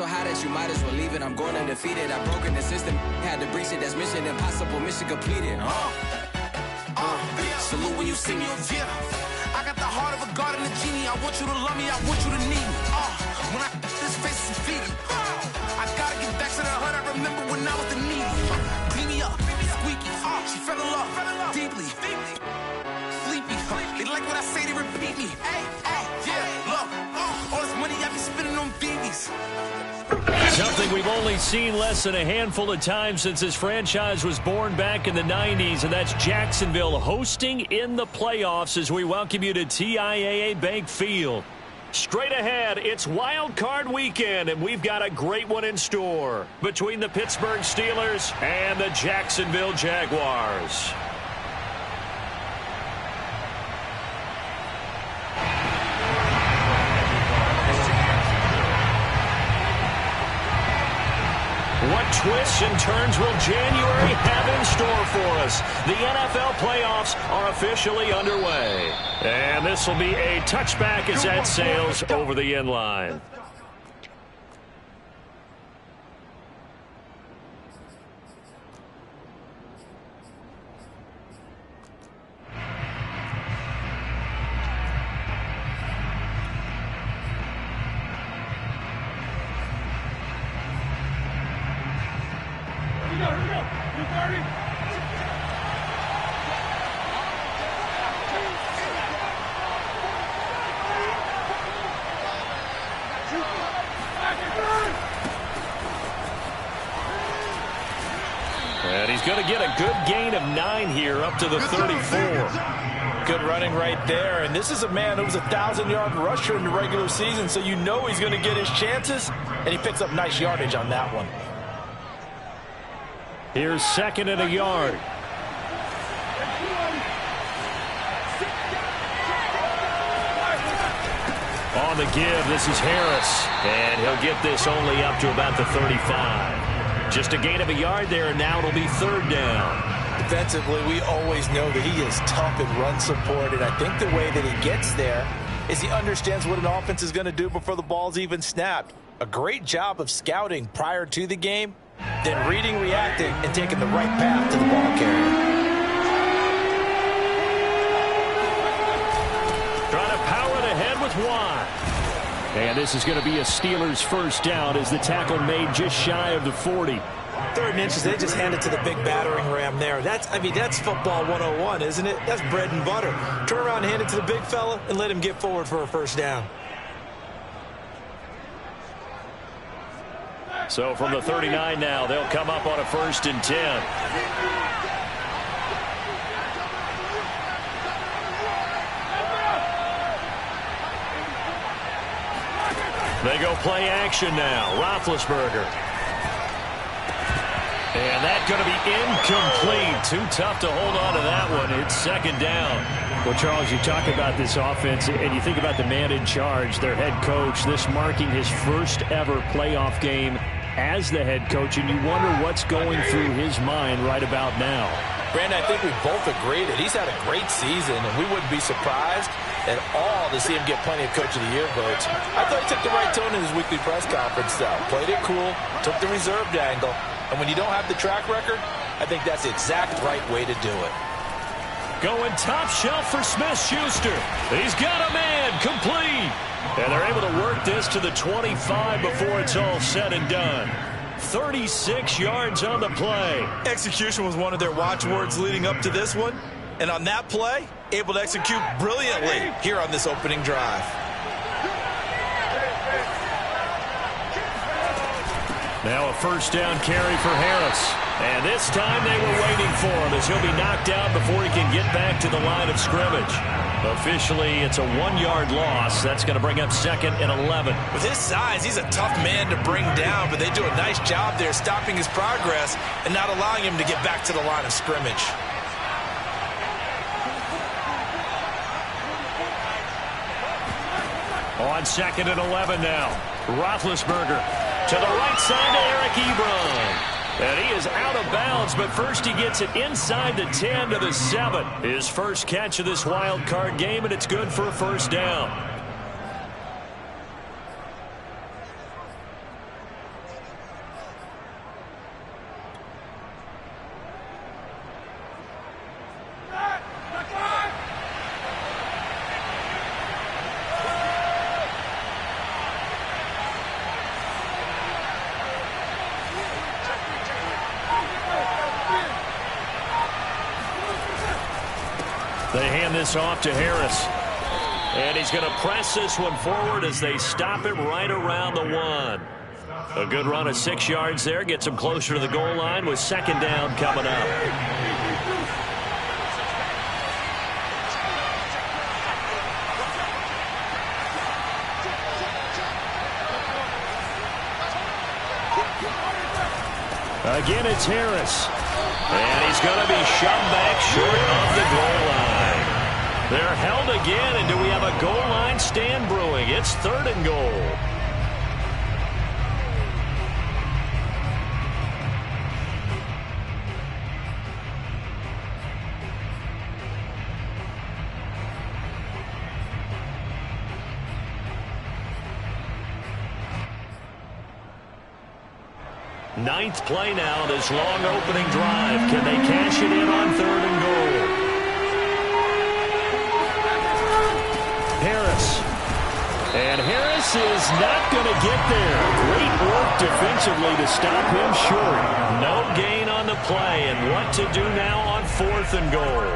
so high that you might as well leave it. I'm going undefeated. I've broken the system. Had to breach it. That's mission impossible. Mission completed. Salute when you see me. Yeah. I got the heart of a god and a genie. I want you to love me. I want you to need me. When I this face is feeding. I gotta get back to the hood. I remember when I was the needy. Beat me up. Squeaky. She fell in love. Deeply. Sleepy. They like what I say. They repeat me. Yeah. Look. All this money I be spending on BBs. Something we've only seen less than a handful of times since this franchise was born back in the 90s, and that's Jacksonville hosting in the playoffs as we welcome you to TIAA Bank Field. Straight ahead, it's Wild Card Weekend, and we've got a great one in store between the Pittsburgh Steelers and the Jacksonville Jaguars. What twists and turns will January have in store for us? The NFL playoffs are officially underway. And this will be a touchback as that sails over the end line. And he's going to get a good gain of 9 here up to the 34. Good running right there. And this is a man who was a 1,000-yard rusher in the regular season, so you know he's going to get his chances, and he picks up nice yardage on that one. Here's 2nd and a yard. On the give, this is Harris. And he'll get this only up to about the 35. Just a gain of a yard there, and now it'll be 3rd down. Defensively, we always know that he is tough in run support, and I think the way that he gets there is he understands what an offense is going to do before the ball's even snapped. A great job of scouting prior to the game, then reading, reacting, and taking the right path to the ball carrier. Trying to power it ahead with Watt. And this is going to be a Steelers first down as the tackle made just shy of the 40. 3rd and inches, they just hand it to the big battering ram there. That's football 101, isn't it? That's bread and butter. Turn around and hand it to the big fella and let him get forward for a first down. So from the 39 now, they'll come up on a 1st and 10. They go play action now. Roethlisberger. And that's going to be incomplete. Too tough to hold on to that one. It's 2nd down. Well, Charles, you talk about this offense, and you think about the man in charge, their head coach, this marking his first ever playoff game as the head coach, and you wonder what's going through his mind right about now. Brandon, I think we both agree that he's had a great season, and we wouldn't be surprised at all to see him get plenty of Coach of the Year votes. I thought he took the right tone in his weekly press conference, though. Played it cool, took the reserved angle, and when you don't have the track record, I think that's the exact right way to do it. Going top shelf for Smith-Schuster. He's got a man, complete. And they're able to work this to the 25 before it's all said and done. 36 yards on the play. Execution was one of their watchwords leading up to this one. And on that play, able to execute brilliantly here on this opening drive. Now a first down carry for Harris. And this time they were waiting for him as he'll be knocked out before he can get back to the line of scrimmage. Officially, it's a 1-yard loss. That's going to bring up 2nd and 11. With his size, he's a tough man to bring down, but they do a nice job there stopping his progress and not allowing him to get back to the line of scrimmage. On 2nd and 11 now. Roethlisberger to the right side to Eric Ebron. And he is out of bounds, but first he gets it inside the 10 to the 7. His first catch of this wild card game, and it's good for a first down. They hand this off to Harris. And he's going to press this one forward as they stop it right around the 1. A good run of 6 yards there. Gets him closer to the goal line with second down coming up. Again, it's Harris. And he's going to be shoved back short of the goal line. They're held again, and do we have a goal line stand brewing? It's 3rd and goal. Ninth play now, this long opening drive. Can they cash it in on 3rd and goal? Harris. And Harris is not going to get there. Great work defensively to stop him short. No gain on the play, and what to do now on 4th and goal?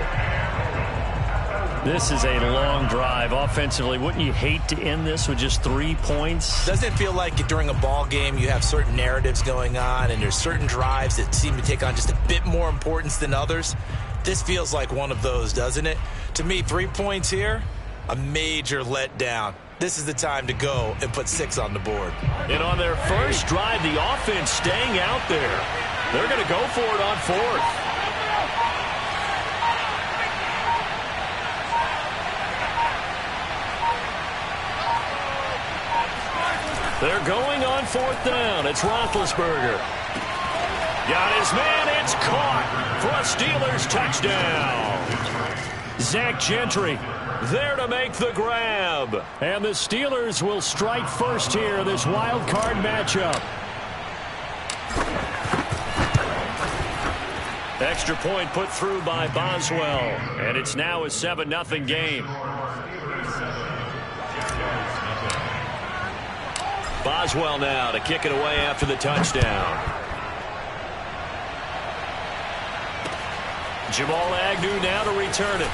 This is a long drive offensively. Wouldn't you hate to end this with just 3 points? Doesn't it feel like during a ball game you have certain narratives going on and there's certain drives that seem to take on just a bit more importance than others? This feels like one of those, doesn't it? To me, 3 points here, a major letdown. This is the time to go and put 6 on the board. And on their first drive, the offense staying out there. They're going to go for it on 4th. They're going on 4th down. It's Roethlisberger. Got his man. It's caught for a Steelers touchdown. Zach Gentry there to make the grab. And the Steelers will strike first here in this wild card matchup. Extra point put through by Boswell. And it's now a 7-0 game. Boswell now to kick it away after the touchdown. Jamal Agnew now to return it.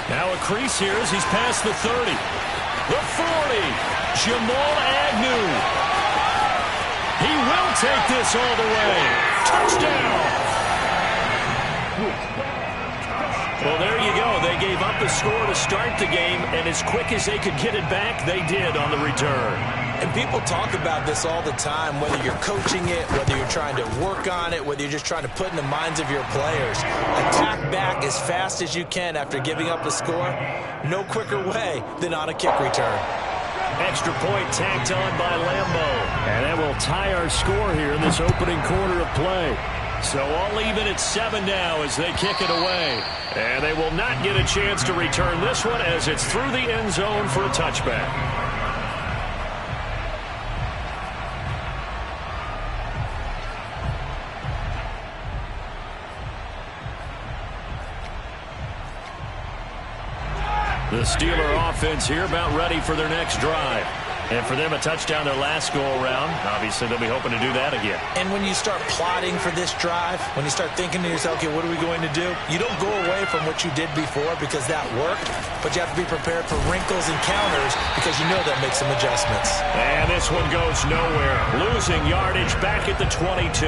Now a crease here as he's past the 30. The 40. Jamal Agnew. He will take this all the way. Touchdown. Well, there you go. They gave up the score to start the game, and as quick as they could get it back, they did on the return. And people talk about this all the time, whether you're coaching it, whether you're trying to work on it, whether you're just trying to put in the minds of your players. Attack back as fast as you can after giving up the score. No quicker way than on a kick return. Extra point tacked on by Lambeau. And that will tie our score here in this opening quarter of play. So all even at 7 now as they kick it away. And they will not get a chance to return this one as it's through the end zone for a touchback. The Steeler offense here about ready for their next drive. And for them, a touchdown their last go-around. Obviously, they'll be hoping to do that again. And when you start plotting for this drive, when you start thinking to yourself, okay, what are we going to do? You don't go away from what you did before because that worked, but you have to be prepared for wrinkles and counters because you know that makes some adjustments. And this one goes nowhere. Losing yardage back at the 22.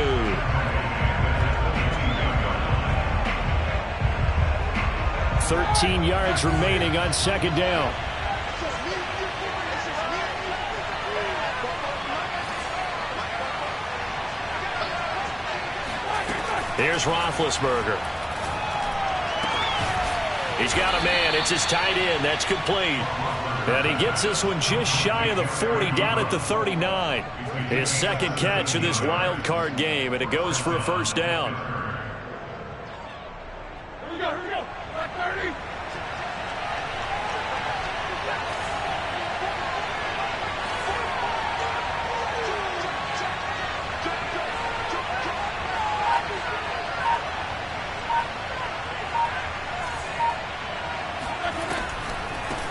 13 yards remaining on second down. Here's Roethlisberger. He's got a man. It's his tight end. That's complete. And he gets this one just shy of the 40, down at the 39. His second catch of this wild card game, and it goes for a first down. Here we go. Back 30.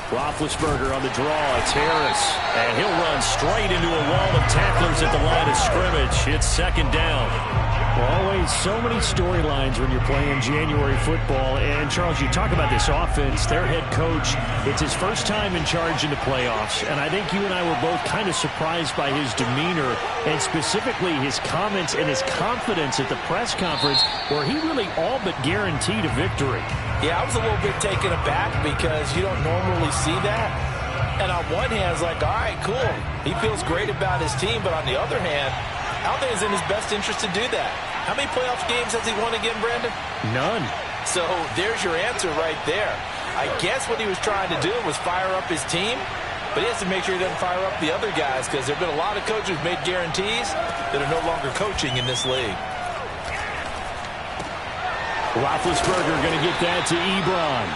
Roethlisberger on the draw. It's Harris. And he'll run straight into a wall of tacklers at the line of scrimmage. It's second down. Always so many storylines when you're playing January football. And, Charles, you talk about this offense. Their head coach, it's his first time in charge in the playoffs. And I think you and I were both kind of surprised by his demeanor and specifically his comments and his confidence at the press conference where he really all but guaranteed a victory. Yeah, I was a little bit taken aback because you don't normally see that. And on one hand, it's like, all right, cool. He feels great about his team. But on the other hand, I don't think it's in his best interest to do that. How many playoff games has he won again, Brandon? None. So there's your answer right there. I guess what he was trying to do was fire up his team, but he has to make sure he doesn't fire up the other guys because there have been a lot of coaches who've made guarantees that are no longer coaching in this league. Roethlisberger going to get that to Ebron.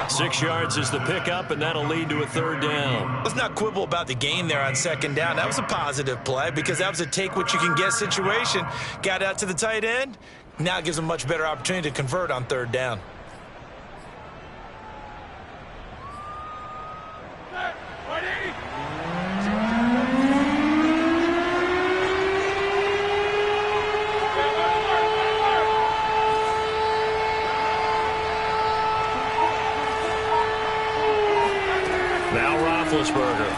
6 yards is the pickup, and that'll lead to a third down. Let's not quibble about the gain there on second down. That was a positive play because that was a take-what-you-can-get situation. Got out to the tight end. Now it gives them a much better opportunity to convert on third down. Roethlisberger.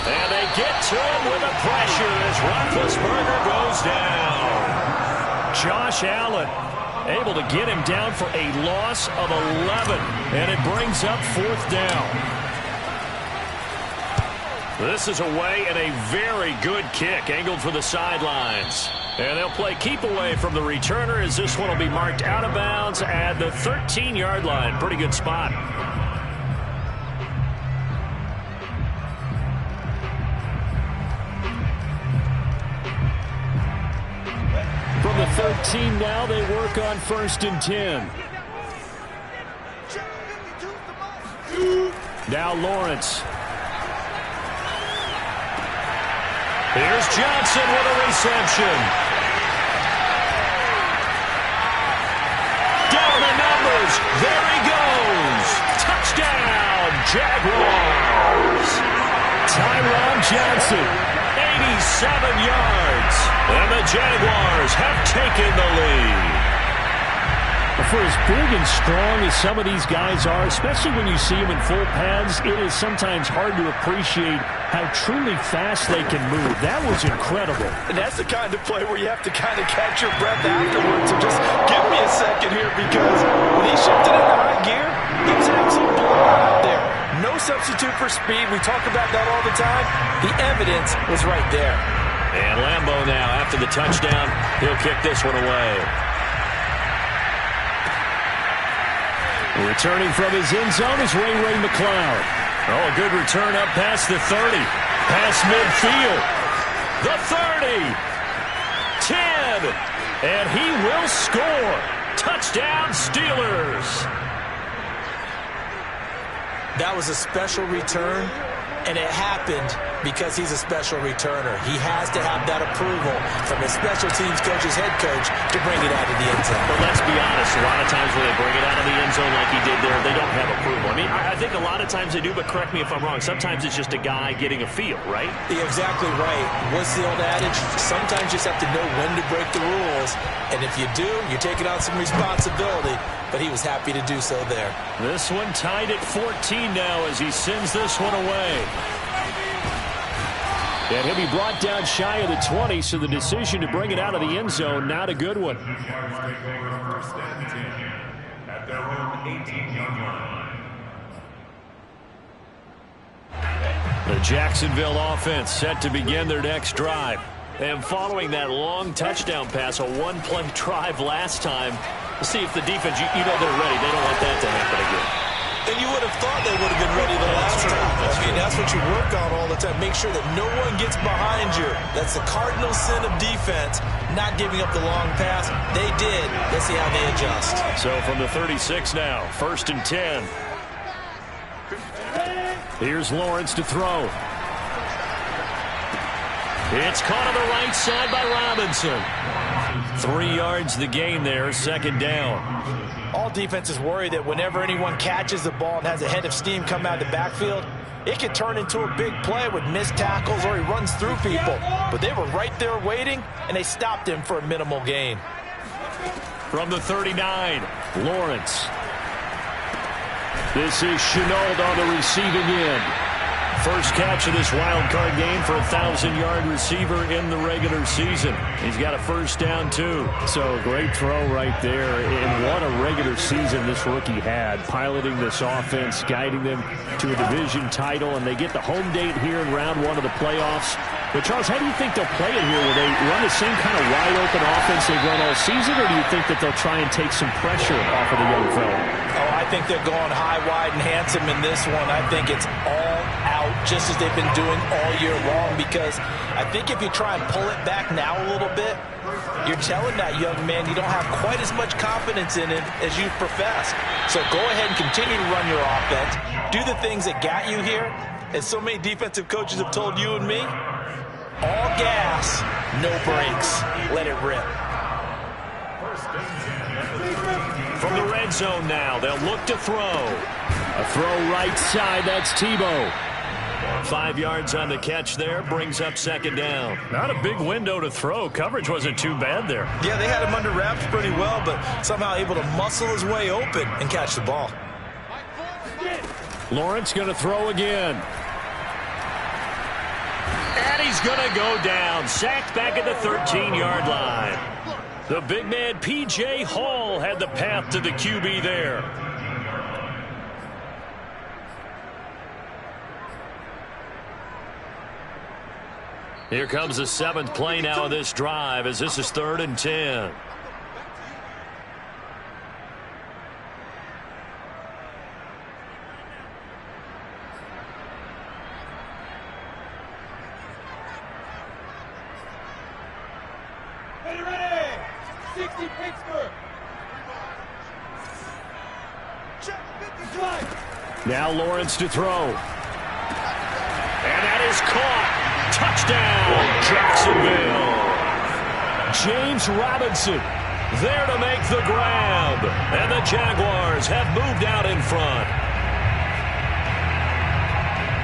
And they get to him with the pressure as Roethlisberger goes down. Josh Allen able to get him down for a loss of 11. And it brings up fourth down. This is away and a very good kick angled for the sidelines. And they'll play keep away from the returner as this one will be marked out of bounds at the 13-yard line. Pretty good spot. From the 13 now, they work on 1st and 10. Now Lawrence. Here's Johnson with a reception. Down the numbers. There he goes. Touchdown, Jaguars. Tyron Johnson, 87 yards. And the Jaguars have taken the lead. For as big and strong as some of these guys are, especially when you see them in full pads, it is sometimes hard to appreciate how truly fast they can move. That was incredible. And that's the kind of play where you have to kind of catch your breath afterwards. So just give me a second here because when he shifted into high gear, he was an absolute blowout out there. No substitute for speed. We talk about that all the time. The evidence was right there. And Lambeau now, after the touchdown, he'll kick this one away. Returning from his end zone is Ray McCloud. Oh, a good return up past the 30. Past midfield. The 30. 10. And he will score. Touchdown, Steelers. That was a special return, and it happened because he's a special returner. He has to have that approval from his special teams coach's head coach to bring it out of the end zone. But let's be honest, a lot of times when they bring it out of the end zone like he did there, they don't have approval. I mean, I think a lot of times they do, but correct me if I'm wrong. Sometimes it's just a guy getting a feel, right? You're exactly right. What's the old adage? Sometimes you just have to know when to break the rules, and if you do, you're taking on some responsibility. But he was happy to do so there. This one tied at 14 now as he sends this one away. And he'll be brought down shy of the 20, so the decision to bring it out of the end zone, not a good one. At their own 18-yard line. The Jacksonville offense set to begin their next drive. And following that long touchdown pass, a one-play drive last time, we'll see if the defense, you know they're ready. They don't want that to happen again. And you would have thought they would have been ready the last time. I mean, that's what you work on all the time. Make sure that no one gets behind you. That's the cardinal sin of defense, not giving up the long pass. They did. Let's see how they adjust. So from the 36 now, 1st and 10. Here's Lawrence to throw. It's caught on the right side by Robinson. 3 yards the gain there, 2nd down. All defenses worry that whenever anyone catches the ball and has a head of steam come out of the backfield, it could turn into a big play with missed tackles or he runs through people. But they were right there waiting, and they stopped him for a minimal gain. From the 39, Lawrence. This is Chenault on the receiving end. First catch of this wild card game for a 1,000-yard receiver in the regular season. He's got a first down, too. So great throw right there. And what a regular season this rookie had, piloting this offense, guiding them to a division title, and they get the home date here in round one of the playoffs. But, Charles, how do you think they'll play it here? Will they run the same kind of wide-open offense they've run all season, or do you think that they'll try and take some pressure off of the young fella? Oh, I think they're going high, wide, and handsome in this one. I think it's all out, just as they've been doing all year long, because I think if you try and pull it back now a little bit, you're telling that young man you don't have quite as much confidence in it as you've professed. So go ahead and continue to run your offense. Do the things that got you here, as so many defensive coaches have told you and me. All gas, no brakes. Let it rip. From the red zone now, they'll look to throw. A throw right side, that's Tebow. 5 yards on the catch there, brings up second down. Not a big window to throw. Coverage wasn't too bad there. Yeah, they had him under wraps pretty well, but somehow able to muscle his way open and catch the ball. Lawrence going to throw again. And he's going to go down. Sacked back at the 13-yard line. The big man, P.J. Hall, had the path to the QB there. Here comes the 7th play now of this drive, as this is 3rd and 10. Now Lawrence to throw. And that is caught. Touchdown, Jacksonville. James Robinson there to make the grab. And the Jaguars have moved out in front.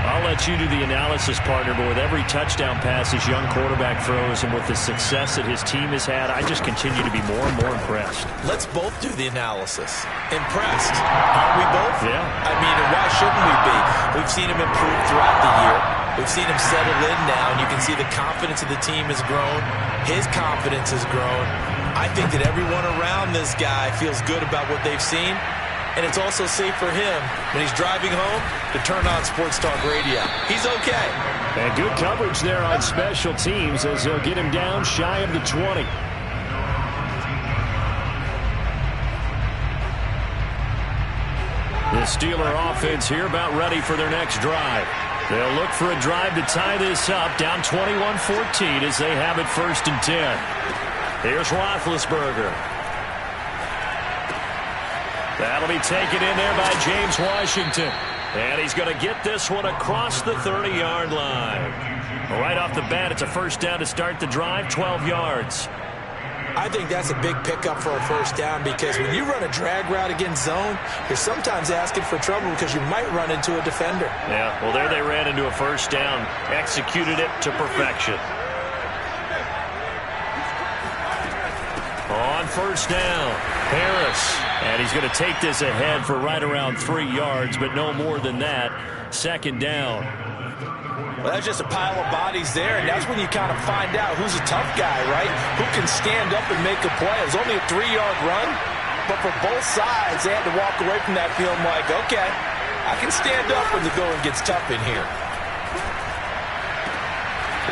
I'll let you do the analysis, partner, but with every touchdown pass this young quarterback throws and with the success that his team has had, I just continue to be more and more impressed. Let's both do the analysis. Impressed, aren't we both? Yeah. I mean, and why shouldn't we be? We've seen him improve throughout the year. We've seen him settle in now, and you can see the confidence of the team has grown. His confidence has grown. I think that everyone around this guy feels good about what they've seen. And it's also safe for him when he's driving home to turn on Sports Talk Radio. He's okay. And good coverage there on special teams as they'll get him down shy of the 20. The Steeler offense here about ready for their next drive. They'll look for a drive to tie this up, down 21-14 as they have it 1st and 10. Here's Roethlisberger. That'll be taken in there by James Washington. And he's going to get this one across the 30-yard line. Right off the bat, it's a first down to start the drive, 12 yards. I think that's a big pickup for a first down because when you run a drag route against zone, you're sometimes asking for trouble because you might run into a defender. Yeah, well, there they ran into a first down, executed it to perfection. On first down, Harris. And he's going to take this ahead for right around 3 yards, but no more than that. Second down. Well, that's just a pile of bodies there, and that's when you kind of find out who's a tough guy, right? Who can stand up and make a play. It was only a 3-yard run, but for both sides, they had to walk away from that feeling like, okay, I can stand up when the going gets tough in here.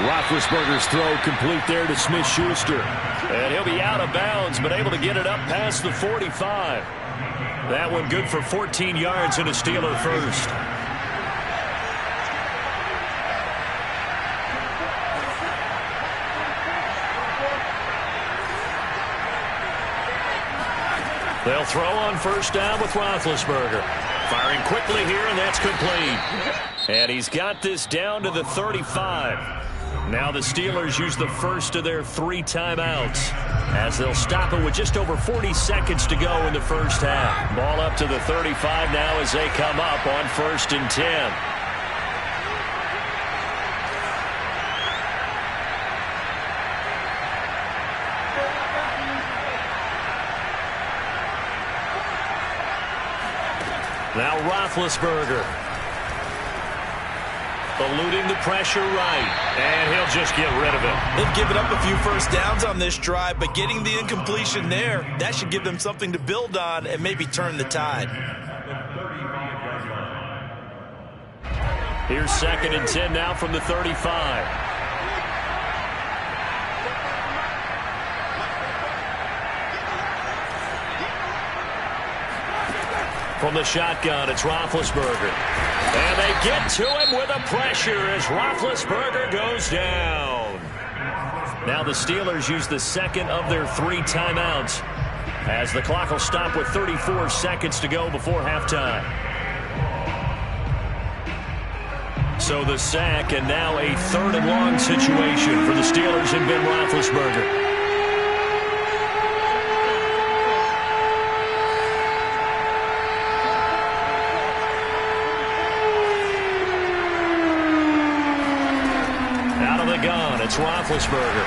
Roethlisberger's throw complete there to Smith-Schuster. And he'll be out of bounds, but able to get it up past the 45. That one good for 14 yards and a Steeler first. They'll throw on first down with Roethlisberger. Firing quickly here, and that's complete. And he's got this down to the 35. Now the Steelers use the first of their 3 timeouts as they'll stop it with just over 40 seconds to go in the first half. Ball up to the 35 now as they come up on 1st and 10. Now Roethlisberger. Eluding the pressure right. And he'll just get rid of it. They've given up a few first downs on this drive, but getting the incompletion there, that should give them something to build on and maybe turn the tide. Here's 2nd and 10 now from the 35. From the shotgun, it's Roethlisberger. And they get to him with a pressure as Roethlisberger goes down. Now the Steelers use the second of their 3 timeouts as the clock will stop with 34 seconds to go before halftime. So the sack, and now a 3rd and long situation for the Steelers and Ben Roethlisberger. It's Roethlisberger.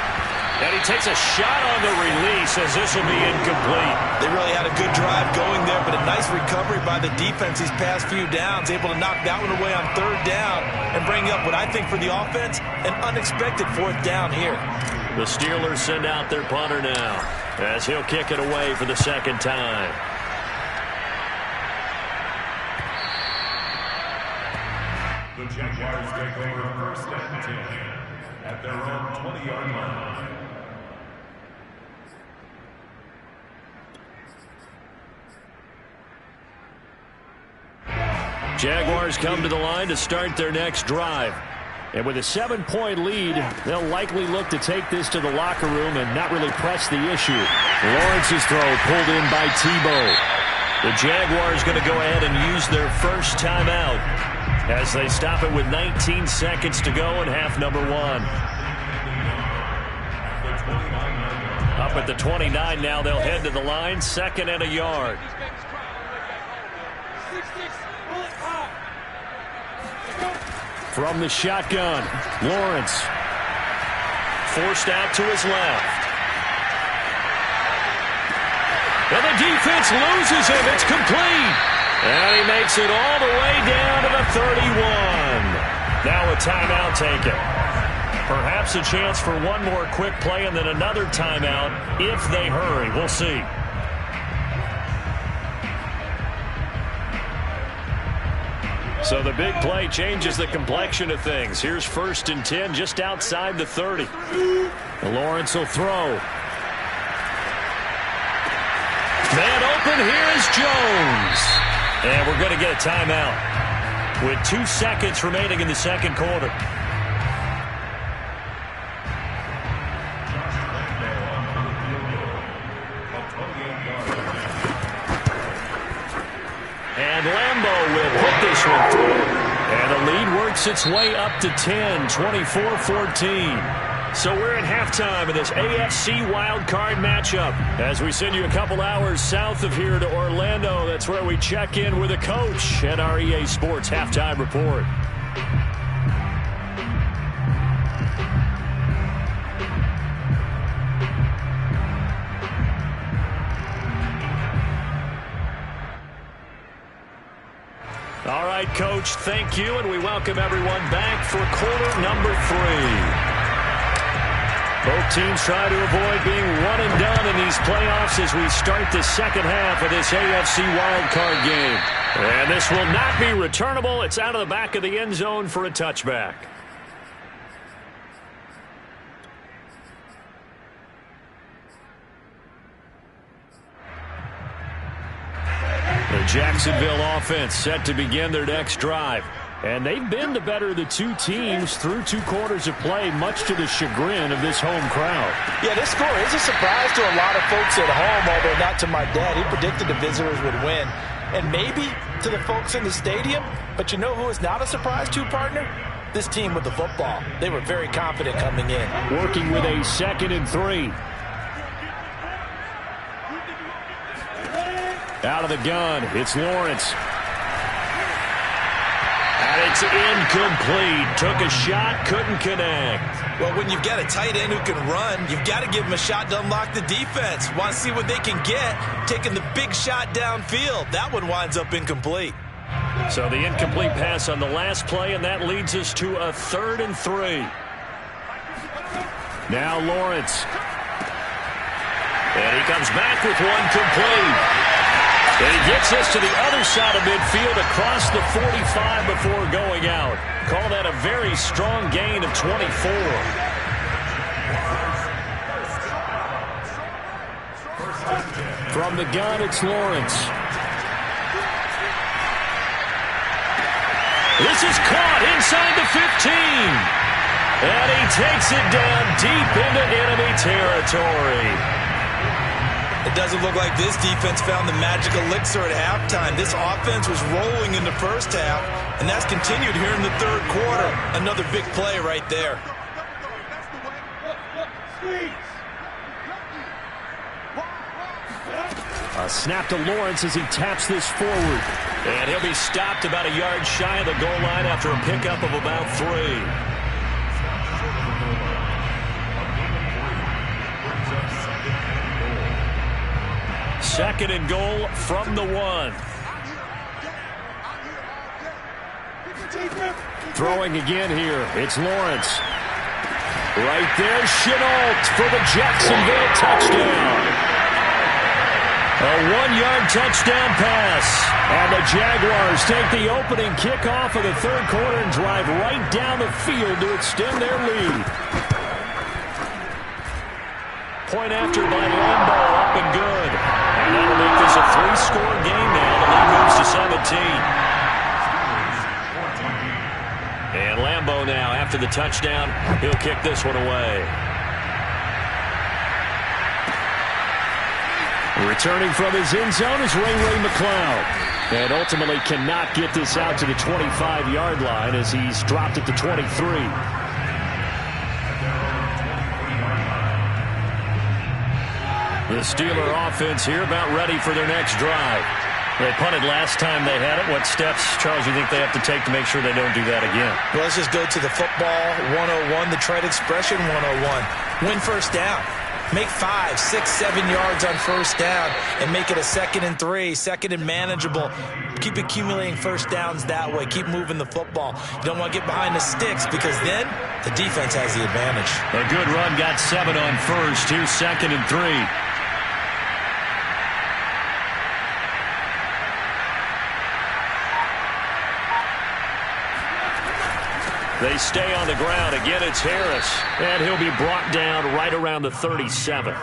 And he takes a shot on the release as this will be incomplete. They really had a good drive going there, but a nice recovery by the defense these past few downs, able to knock that one away on 3rd down and bring up what I think for the offense, an unexpected 4th down here. The Steelers send out their punter now as he'll kick it away for the 2nd time. The Jaguars take over 1st and 10 at their own 20-yard line. Jaguars come to the line to start their next drive. And with a 7-point lead, they'll likely look to take this to the locker room and not really press the issue. Lawrence's throw pulled in by Tebow. The Jaguars going to go ahead and use their first timeout as they stop it with 19 seconds to go in half number 1. Up at the 29 now, they'll head to the line, 2nd and a yard. From the shotgun, Lawrence. Forced out to his left. And the defense loses him. It's complete. And he makes it all the way down to the 31. Now a timeout taken. Perhaps a chance for one more quick play and then another timeout if they hurry. We'll see. So the big play changes the complexion of things. Here's 1st and 10 just outside the 30. Lawrence will throw. Man open, here is Jones. And we're going to get a timeout with 2 seconds remaining in the 2nd quarter. And Lambeau will put this one through. And the lead works its way up to 10, 24-14. So we're at halftime of this AFC wildcard matchup as we send you a couple hours south of here to Orlando. That's where we check in with a coach at our EA Sports Halftime Report. All right, Coach, thank you, and we welcome everyone back for quarter number 3. Both teams try to avoid being one and done in these playoffs as we start the 2nd half of this AFC wildcard game. And this will not be returnable. It's out of the back of the end zone for a touchback. The Jacksonville offense set to begin their next drive. And they've been the better of the 2 teams through 2 quarters of play, much to the chagrin of this home crowd. Yeah, this score is a surprise to a lot of folks at home, although not to my dad. He predicted the visitors would win. And maybe to the folks in the stadium. But you know who is not a surprise to, partner? This team with the football. They were very confident coming in. Working with a 2nd and 3. Out of the gun, it's Lawrence. And it's incomplete. Took a shot, couldn't connect. Well, when you've got a tight end who can run, you've got to give him a shot to unlock the defense. Want to see what they can get, taking the big shot downfield. That one winds up incomplete. So the incomplete pass on the last play, and that leads us to a 3rd and 3. Now Lawrence. And he comes back with one complete. And he gets us to the other side of midfield across the 45 before going out. Call that a very strong gain of 24. From the gun, it's Lawrence. This is caught inside the 15. And he takes it down deep into enemy territory. It doesn't look like this defense found the magic elixir at halftime. This offense was rolling in the first half, and that's continued here in the third quarter. Another big play right there. A snap to Lawrence as he taps this forward. And he'll be stopped about a yard shy of the goal line after a pickup of about 3. 2nd and goal from the 1. Throwing again here. It's Lawrence. Right there, Chenault for the Jacksonville touchdown. A 1-yard touchdown pass. And the Jaguars take the opening kickoff of the third quarter and drive right down the field to extend their lead. Point after by Lambo, up and good. And that'll make this a 3-score game now. The lead moves to 17. And Lambo now, after the touchdown, he'll kick this one away. Returning from his end zone is Ray McCloud. And ultimately cannot get this out to the 25-yard line as he's dropped it to 23. The Steeler offense here about ready for their next drive. They punted last time they had it. What steps, Charles, you think they have to take to make sure they don't do that again? Well, let's just go to the football 101, the trade expression 101. Win first down. Make 5, 6, 7 yards on first down and make it a 2nd and 3, 2nd and manageable. Keep accumulating first downs that way. Keep moving the football. You don't want to get behind the sticks because then the defense has the advantage. A good run got 7 on first, 2nd and 3. They stay on the ground. Again, it's Harris. And he'll be brought down right around the 37.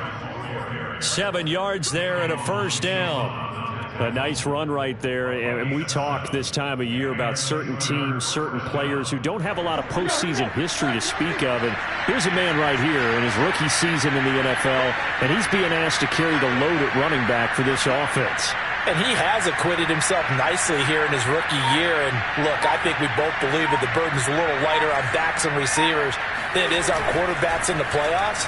7 yards there and a first down. A nice run right there. And we talk this time of year about certain teams, certain players who don't have a lot of postseason history to speak of. And here's a man right here in his rookie season in the NFL, and he's being asked to carry the load at running back for this offense. And he has acquitted himself nicely here in his rookie year. And look, I think we both believe that the burden's a little lighter on backs and receivers than it is on quarterbacks in the playoffs.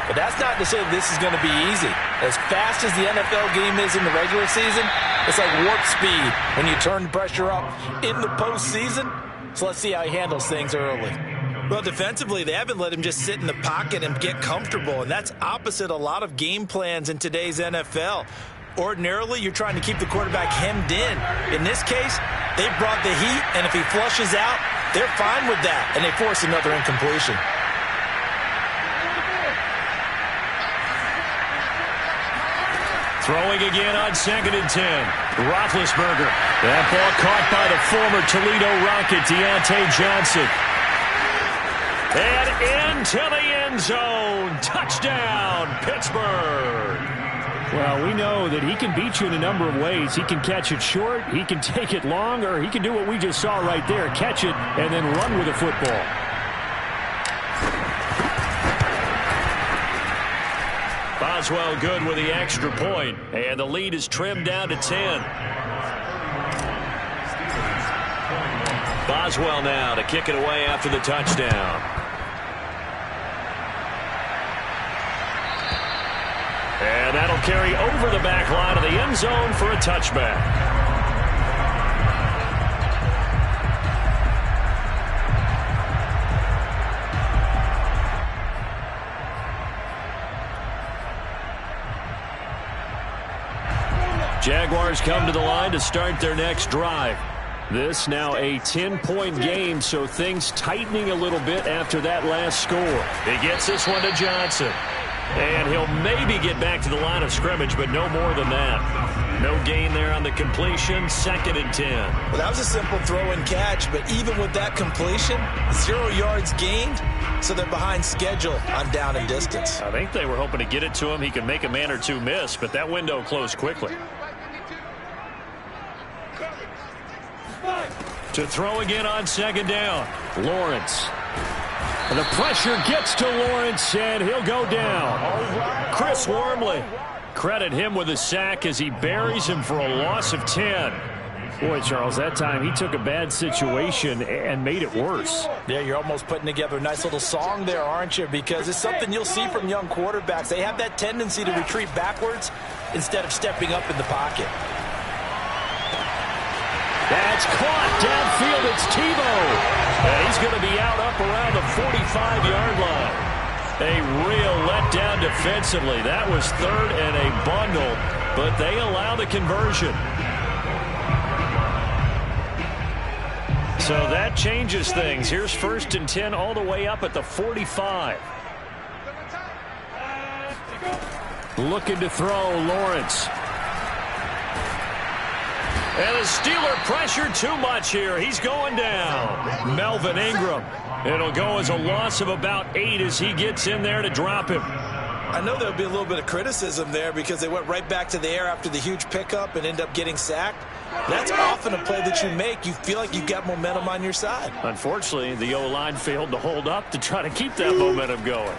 But that's not to say this is going to be easy. As fast as the NFL game is in the regular season, it's like warp speed when you turn the pressure up in the postseason. So let's see how he handles things early. Well, defensively, they haven't let him just sit in the pocket and get comfortable. And that's opposite a lot of game plans in today's NFL. Ordinarily, you're trying to keep the quarterback hemmed in. In this case, they brought the heat, and if he flushes out, they're fine with that, and they force another incompletion. Throwing again on 2nd and 10. Roethlisberger. That ball caught by the former Toledo Rocket, Deontay Johnson. And into the end zone. Touchdown, Pittsburgh. Well, we know that he can beat you in a number of ways. He can catch it short, he can take it long, or he can do what we just saw right there, catch it and then run with the football. Boswell good with the extra point, and the lead is trimmed down to 10. Boswell now to kick it away after the touchdown. And that'll carry over the back line of the end zone for a touchback. Jaguars come to the line to start their next drive. This now a 10-point game, so things tightening a little bit after that last score. He gets this one to Johnson. And he'll maybe get back to the line of scrimmage, but no more than that. No gain there on the completion, 2nd and 10. Well, that was a simple throw and catch, but even with that completion, 0 yards gained, so they're behind schedule on down and distance. I think they were hoping to get it to him. He could make a man or two miss, but that window closed quickly. To throw again on 2nd down. Lawrence. And the pressure gets to Lawrence, and he'll go down. Chris Wormley. Credit him with a sack as he buries him for a loss of 10. Boy, Charles, that time he took a bad situation and made it worse. Yeah, you're almost putting together a nice little song there, aren't you? Because it's something you'll see from young quarterbacks. They have that tendency to retreat backwards instead of stepping up in the pocket. That's caught downfield. It's Tebow. And he's going to be out up around the 45-yard line. A real letdown defensively. That was 3rd and a bundle, but they allow the conversion. So that changes things. Here's 1st and 10 all the way up at the 45. Looking to throw, Lawrence. And the Steeler pressure too much here. He's going down. Melvin Ingram. It'll go as a loss of about 8 as he gets in there to drop him. I know there'll be a little bit of criticism there because they went right back to the air after the huge pickup and end up getting sacked. That's often a play that you make. You feel like you've got momentum on your side. Unfortunately, the O-line failed to hold up to try to keep that momentum going.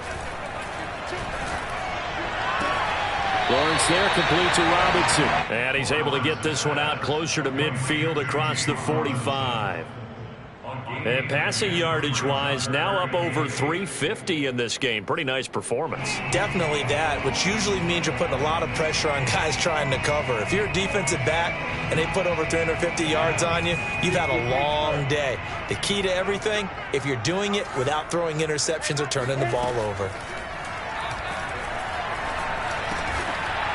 Lawrence there, complete to Robinson. And he's able to get this one out closer to midfield across the 45. And passing yardage-wise, now up over 350 in this game. Pretty nice performance. Definitely that, which usually means you're putting a lot of pressure on guys trying to cover. If you're a defensive back and they put over 350 yards on you, you've had a long day. The key to everything, if you're doing it without throwing interceptions or turning the ball over.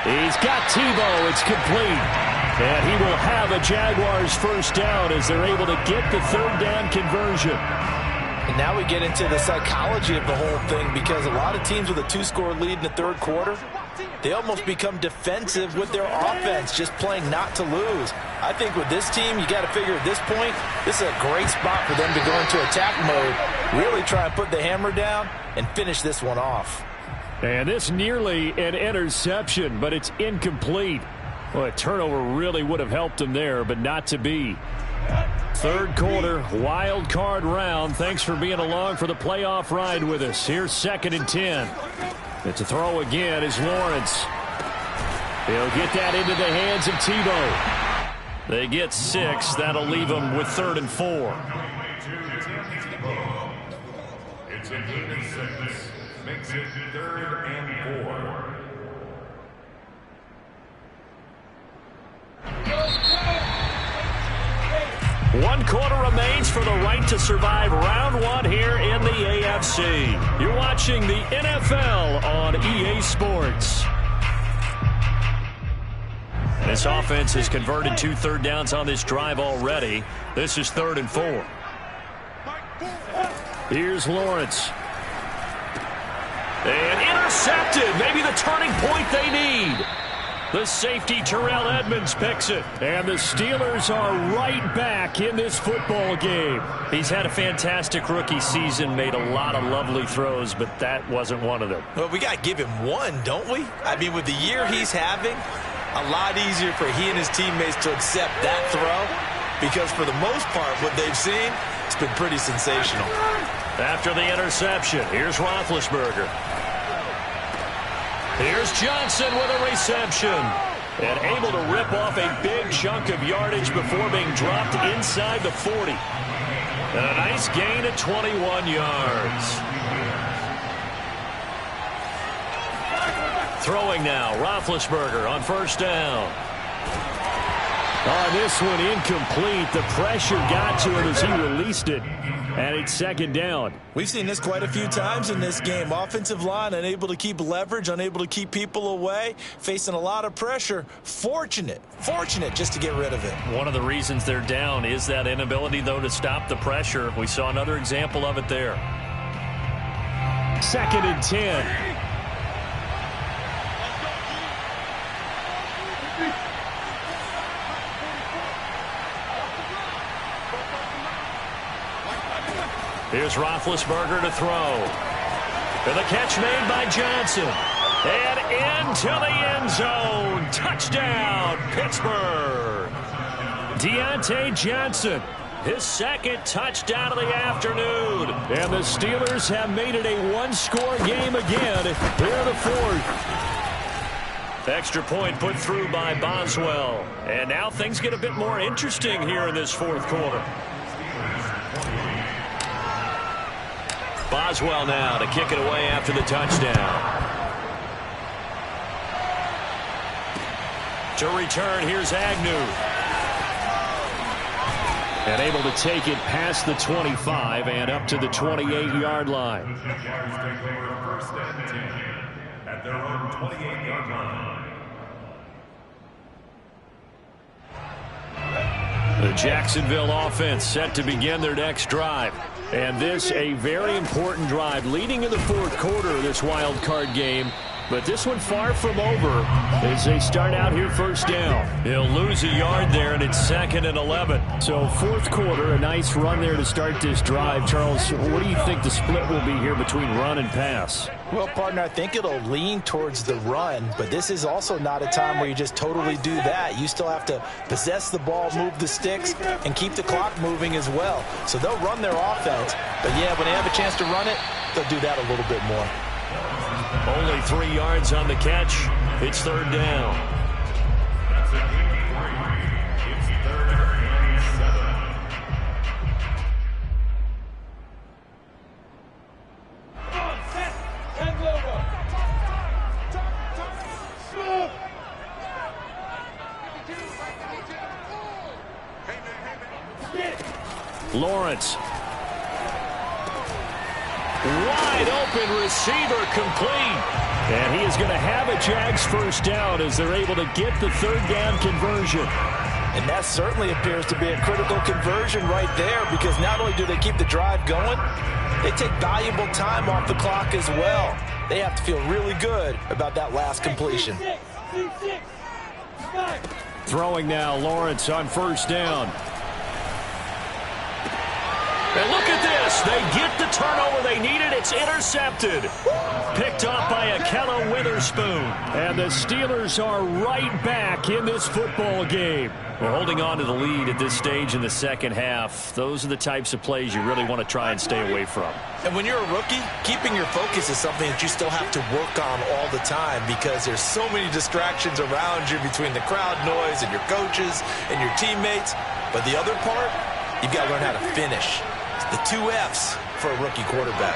He's got Tebow. It's complete. And he will have a Jaguars first down as they're able to get the 3rd down conversion. And now we get into the psychology of the whole thing because a lot of teams with a 2-score lead in the 3rd quarter, they almost become defensive with their offense, just playing not to lose. I think with this team, you got to figure at this point, this is a great spot for them to go into attack mode, really try and put the hammer down and finish this one off. And this nearly an interception, but it's incomplete. Well, a turnover really would have helped him there, but not to be. 3rd quarter, wild card round. Thanks for being along for the playoff ride with us. Here's 2nd and 10. And to throw again is Lawrence. He'll get that into the hands of Tebow. They get 6. That'll leave them with 3rd and 4. It's a gain of 6. Makes it 3rd and 4. One quarter remains for the right to survive round 1 here in the AFC. You're watching the NFL on EA Sports. This offense has converted 2 third downs on this drive already. This is 3rd and 4. Here's Lawrence. And intercepted. Maybe the turning point they need. The safety, Terrell Edmonds, picks it. And the Steelers are right back in this football game. He's had a fantastic rookie season, made a lot of lovely throws, but that wasn't one of them. Well, we got to give him one, don't we? I mean, with the year he's having, a lot easier for he and his teammates to accept that throw because for the most part, what they've seen, it's been pretty sensational. After the interception, here's Roethlisberger. Here's Johnson with a reception. And able to rip off a big chunk of yardage before being dropped inside the 40. And a nice gain at 21 yards. Throwing now, Roethlisberger on 1st down. On this one, incomplete. The pressure got to him as he released it. And it's second down. We've seen this quite a few times in this game. Offensive line unable to keep leverage, unable to keep people away, facing a lot of pressure. Fortunate just to get rid of it. One of the reasons they're down is that inability, though, to stop the pressure. We saw another example of it there. Second and 10. Here's Roethlisberger to throw. And the catch made by Johnson. And into the end zone. Touchdown, Pittsburgh. Deontay Johnson, his second touchdown of the afternoon. And the Steelers have made it a one-score game again here in the fourth. Extra point put through by Boswell. And now things get a bit more interesting here in this fourth quarter. Boswell now to kick it away after the touchdown. To return, here's Agnew. And able to take it past the 25 and up to the 28-yard line. The Jags take over first and 10 at their own 28-yard line. The Jacksonville offense set to begin their next drive. And this a very important drive leading in the fourth quarter of this wild card game. But this one far from over as they start out here first down. He'll lose a yard there, and it's 2nd and 11. So fourth quarter, a nice run there to start this drive. Charles, what do you think the split will be here between run and pass? Well, partner, I think it'll lean towards the run, but this is also not a time where you just totally do that. You still have to possess the ball, move the sticks, and keep the clock moving as well. So they'll run their offense, but yeah, when they have a chance to run it, they'll do that a little bit more. Only 3 yards on the catch. It's third down. That's a game 3. It's 3rd and 7. Lawrence. Wide open receiver complete. And he is going to have a Jags first down as they're able to get the third down conversion. And that certainly appears to be a critical conversion right there, because not only do they keep the drive going, they take valuable time off the clock as well. They have to feel really good about that last completion. Throwing now, Lawrence on first down. And look at this. They get the turnover they needed. It's intercepted. Picked off by Akella Witherspoon. And the Steelers are right back in this football game. We're holding on to the lead at this stage in the second half. Those are the types of plays you really want to try and stay away from. And when you're a rookie, keeping your focus is something that you still have to work on all the time, because there's so many distractions around you between the crowd noise and your coaches and your teammates. But the other part, you've got to learn how to finish. The 2 F's for a rookie quarterback.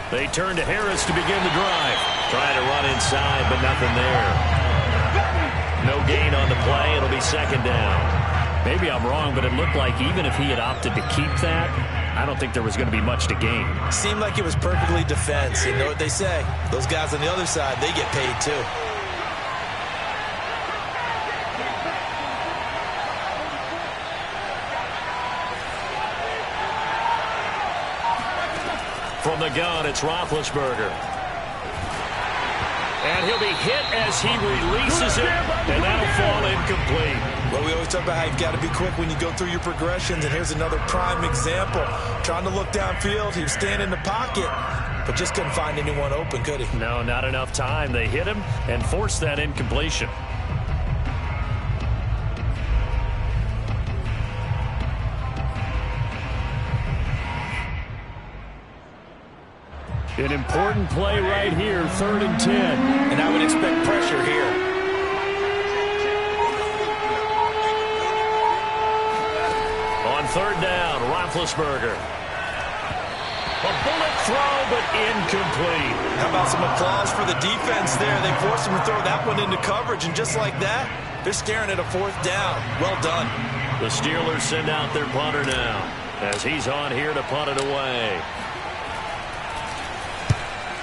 They turn to Harris to begin the drive. Trying to run inside, but nothing there. No gain on the play. It'll be second down. Maybe I'm wrong, but it looked like even if he had opted to keep that, I don't think there was going to be much to gain. Seemed like it was perfectly defense. You know what they say? Those guys on the other side, they get paid too. From the gun, it's Roethlisberger. And he'll be hit as he releases it, and that'll fall incomplete. Well, we always talk about how you've got to be quick when you go through your progressions, and here's another prime example. Trying to look downfield, he was staying in the pocket, but just couldn't find anyone open, could he? No, not enough time. They hit him and forced that incompletion. An important play right here, 3rd and 10. And I would expect pressure here. On third down, Roethlisberger. A bullet throw, but incomplete. How about some applause for the defense there? They forced him to throw that one into coverage, and just like that, they're staring at a 4th down. Well done. The Steelers send out their punter now as he's on here to punt it away.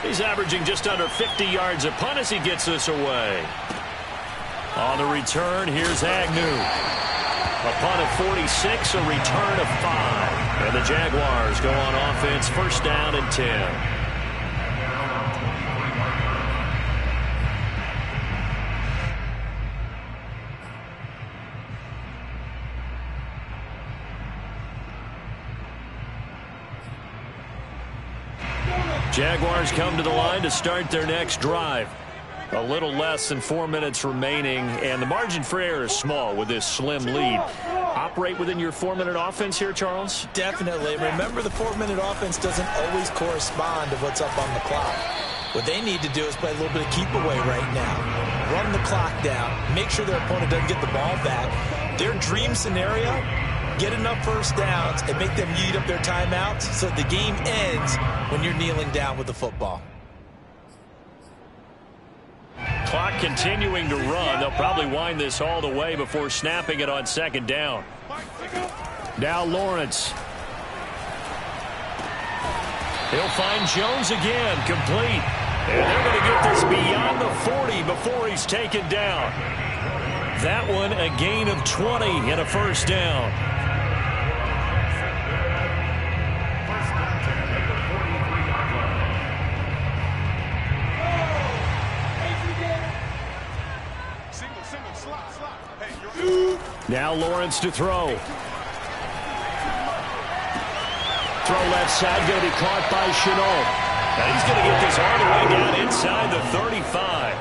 He's averaging just under 50 yards a punt as he gets this away. On the return, here's Agnew. A punt of 46, a return of 5. And the Jaguars go on offense, 1st down and 10. Jaguars come to the line to start their next drive. A little less than 4 minutes remaining, and the margin for error is small with this slim lead. Operate within your 4-minute offense here, Charles? Definitely. Remember, the 4-minute offense doesn't always correspond to what's up on the clock. What they need to do is play a little bit of keep away right now. Run the clock down. Make sure their opponent doesn't get the ball back. Their dream scenario, get enough 1st downs and make them eat up their timeouts so the game ends when you're kneeling down with the football. Clock continuing to run. They'll probably wind this all the way before snapping it on 2nd down. Now Lawrence. He'll find Jones again, complete. And they're going to get this beyond the 40 before he's taken down. That one a gain of 20 and a 1st down. Now Lawrence to throw. Throw left side, going to be caught by Chenault. And he's going to get this all the way down inside the 35.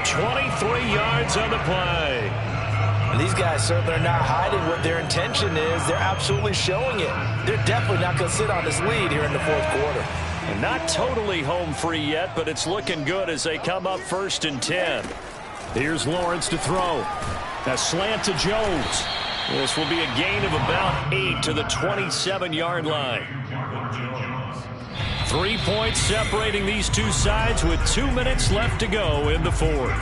23 yards on the play. And these guys certainly are not hiding what their intention is. They're absolutely showing it. They're definitely not going to sit on this lead here in the 4th quarter. And not totally home free yet, but it's looking good as they come up 1st and 10. Here's Lawrence to throw. A slant to Jones. This will be a gain of about 8 to the 27-yard line. 3 points separating these two sides with 2 minutes left to go in the 4th.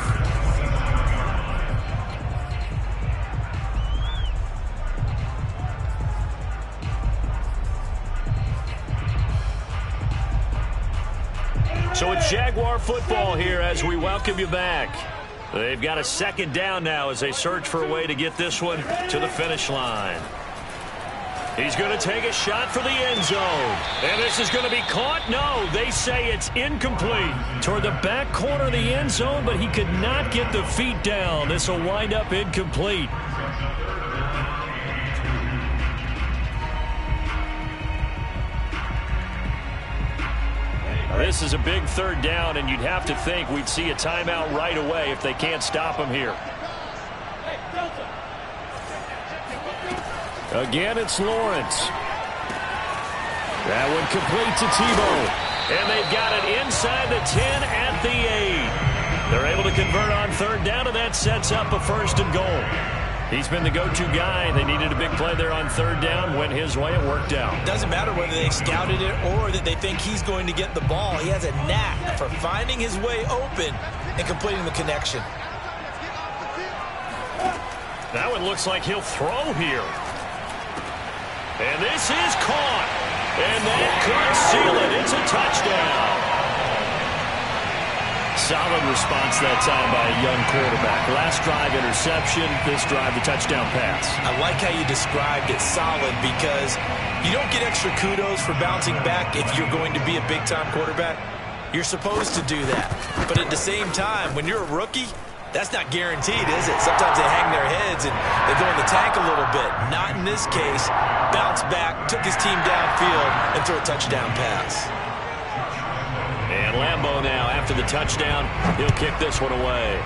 So it's Jaguar football here as we welcome you back. They've got a 2nd down now as they search for a way to get this one to the finish line. He's going to take a shot for the end zone. And this is going to be caught. No, they say it's incomplete. Toward the back corner of the end zone, but he could not get the feet down. This will wind up incomplete. This is a big 3rd down, and you'd have to think we'd see a timeout right away if they can't stop him here. Again, it's Lawrence. That one complete to Tebow. And they've got it inside the 10 at the 8. They're able to convert on 3rd down, and that sets up a 1st and goal. He's been the go-to guy. They needed a big play there on 3rd down. Went his way. It worked out. Doesn't matter whether they scouted it or that they think he's going to get the ball. He has a knack for finding his way open and completing the connection. That one looks like he'll throw here. And this is caught. And that could seal it. It's a touchdown. Solid response that time by a young quarterback. Last drive interception, this drive the touchdown pass. I like how you described it, solid, because you don't get extra kudos for bouncing back if you're going to be a big-time quarterback. You're supposed to do that. But at the same time, when you're a rookie, that's not guaranteed, is it? Sometimes they hang their heads and they go in the tank a little bit. Not in this case. Bounce back, took his team downfield, and threw a touchdown pass. And Lambeau now, after the touchdown, he'll kick this one away.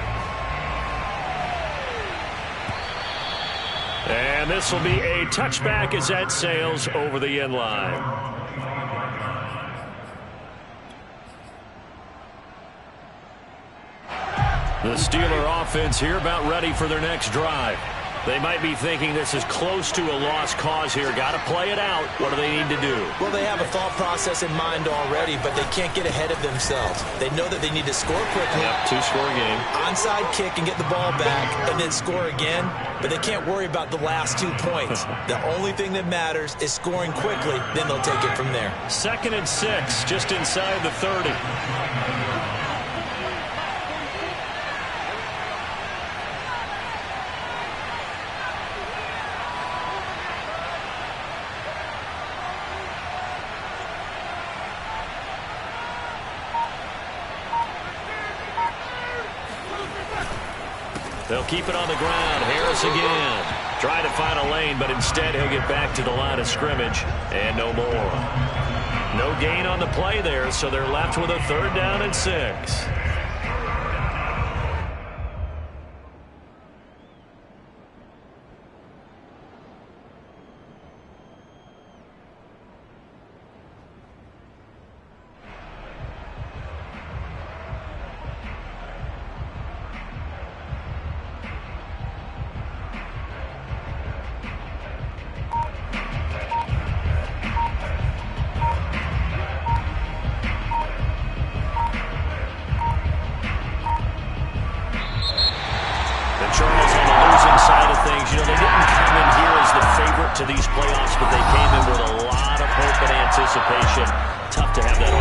And this will be a touchback as that sails over the end line. The Steeler offense here about ready for their next drive. They might be thinking this is close to a lost cause here. Got to play it out. What do they need to do? Well, they have a thought process in mind already, but they can't get ahead of themselves. They know that they need to score quickly. Yep, two-score game. Onside kick and get the ball back and then score again, but they can't worry about the last 2 points. The only thing that matters is scoring quickly, then they'll take it from there. 2nd and 6, just inside the 30. They'll keep it on the ground. Harris again. Try to find a lane, but instead he'll get back to the line of scrimmage. And no more. No gain on the play there, so they're left with a 3rd down and 6. To these playoffs, but they came in with a lot of hope and anticipation. Tough to have that